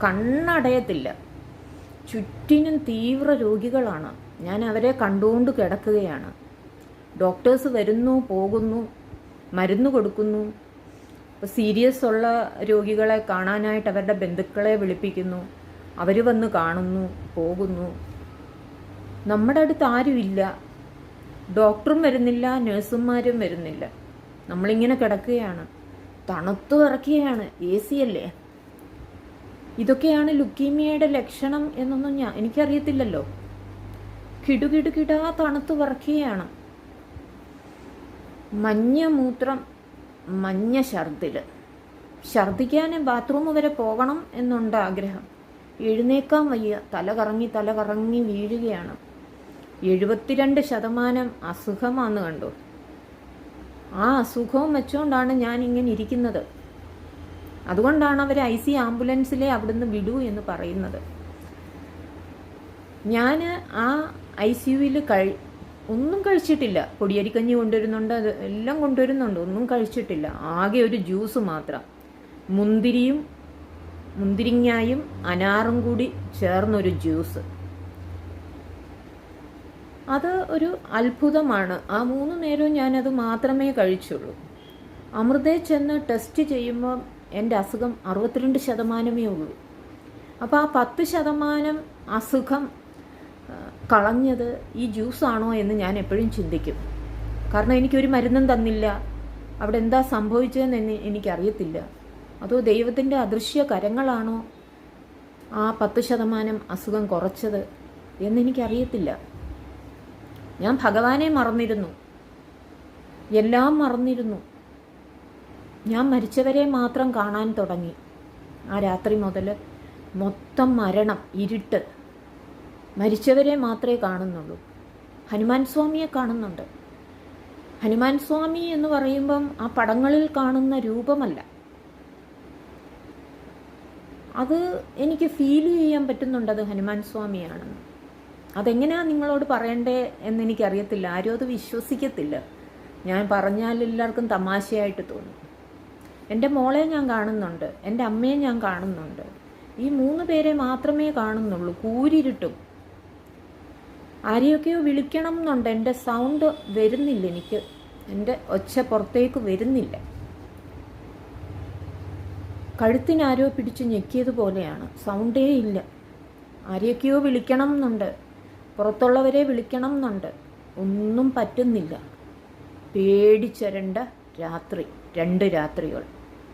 കണ്ണടയത്തില്ല. ചുറ്റിനും തീവ്ര രോഗികളാണ്. ഞാൻ അവരെ കണ്ടുകൊണ്ട് കിടക്കുകയാണ്. ഡോക്ടേഴ്സ് വരുന്നു, പോകുന്നു, മരുന്ന് കൊടുക്കുന്നു. ഇപ്പോൾ സീരിയസ് ഉള്ള രോഗികളെ കാണാനായിട്ട് അവരുടെ ബന്ധുക്കളെ വിളിപ്പിക്കുന്നു. അവർ വന്ന് കാണുന്നു, പോകുന്നു. നമ്മുടെ അടുത്ത് ആരുമില്ല. ഡോക്ടറും വരുന്നില്ല, നഴ്സുമാരും വരുന്നില്ല. നമ്മളിങ്ങനെ കിടക്കുകയാണ്. തണുത്തു വിറക്കുകയാണ്. AC അല്ലേ. ഇതൊക്കെയാണ് ലുക്കീമിയയുടെ ലക്ഷണം എന്നൊന്നും എനിക്കറിയത്തില്ലല്ലോ. കിടുകിടുകിടാ തണുത്തു വിറക്കുകയാണ്. മഞ്ഞ മൂത്രം, മഞ്ഞ ഛർദിക്കാൻ ബാത്റൂം വരെ പോകണം എന്നുണ്ട് ആഗ്രഹം. എഴുന്നേക്കാൻ വയ്യ. തല കറങ്ങി വീഴുകയാണ്. 72% അസുഖമാണെന്ന് കണ്ടു. ആ അസുഖവും വെച്ചുകൊണ്ടാണ് ഞാൻ ഇങ്ങനെ ഇരിക്കുന്നത്. അതുകൊണ്ടാണ് അവർ IC ആംബുലൻസിലെ അവിടുന്ന് വിടൂ എന്ന് പറയുന്നത്. ഞാൻ ആ ICUവിൽ ഒന്നും കഴിച്ചിട്ടില്ല. പൊടിയരിക്കഞ്ഞി കൊണ്ടുവരുന്നുണ്ട്, അത് എല്ലാം കൊണ്ടുവരുന്നുണ്ട്. ഒന്നും കഴിച്ചിട്ടില്ല. ആകെ ഒരു ജ്യൂസ് മാത്രം. മുന്തിരിങ്ങായും അനാറും കൂടി ചേർന്നൊരു ജ്യൂസ്. അത് ഒരു അത്ഭുതമാണ്. ആ 3 നേരവും ഞാനത് മാത്രമേ കഴിച്ചുള്ളൂ. അമൃതയിൽ ചെന്ന് ടെസ്റ്റ് ചെയ്യുമ്പോൾ എൻ്റെ അസുഖം 62% ഉള്ളൂ. അപ്പോൾ ആ 10% അസുഖം കളഞ്ഞത് ഈ ജ്യൂസാണോ എന്ന് ഞാൻ എപ്പോഴും ചിന്തിക്കും. കാരണം എനിക്കൊരു മരുന്നും തന്നില്ല. അവിടെ എന്താ സംഭവിച്ചതെന്ന് എനിക്കറിയത്തില്ല. അതോ ദൈവത്തിൻ്റെ അദൃശ്യ കരങ്ങളാണോ ആ 10% അസുഖം കുറച്ചത് എന്നെനിക്കറിയത്തില്ല. ഞാൻ ഭഗവാനെ മറന്നിരുന്നു. എല്ലാം മറന്നിരുന്നു. ഞാൻ മരിച്ചവരെ മാത്രം കാണാൻ തുടങ്ങി. ആ രാത്രി മുതൽ മൊത്തം മരണം, ഇരുട്ട്. മരിച്ചവരെ മാത്രമേ കാണുന്നുള്ളൂ. ഹനുമാൻ സ്വാമിയെ കാണുന്നുണ്ട്. ഹനുമാൻ സ്വാമി എന്ന് പറയുമ്പം ആ പടങ്ങളിൽ കാണുന്ന രൂപമല്ല. അത് എനിക്ക് ഫീൽ ചെയ്യാൻ പറ്റുന്നുണ്ട്. അത് ഹനുമാൻ സ്വാമിയാണെന്ന്. അതെങ്ങനെയാണ് നിങ്ങളോട് പറയണ്ടേ എന്നെനിക്കറിയത്തില്ല. ആരും അത് വിശ്വസിക്കത്തില്ല. ഞാൻ പറഞ്ഞാൽ എല്ലാവർക്കും തമാശയായിട്ട് തോന്നും. എൻ്റെ മോളെ ഞാൻ കാണുന്നുണ്ട്, എൻ്റെ അമ്മയെ ഞാൻ കാണുന്നുണ്ട്. ഈ 3 പേരെ മാത്രമേ കാണുന്നുള്ളൂ. കൂരിരുട്ടും. ആരെയൊക്കെയോ വിളിക്കണം എന്നുണ്ട്. എൻ്റെ സൗണ്ട് വരുന്നില്ല. എൻ്റെ ഒച്ച പുറത്തേക്ക് വരുന്നില്ല. കഴുത്തിനാരോ പിടിച്ച് ഞെക്കിയതുപോലെയാണ്. സൗണ്ടേ ഇല്ല. ആരെയൊക്കെയോ വിളിക്കണം എന്നുണ്ട്. പുറത്തുള്ളവരെ വിളിക്കണം എന്നുണ്ട്. ഒന്നും പറ്റുന്നില്ല. പേടിച്ചരണ്ട രാത്രി. 2 രാത്രികൾ.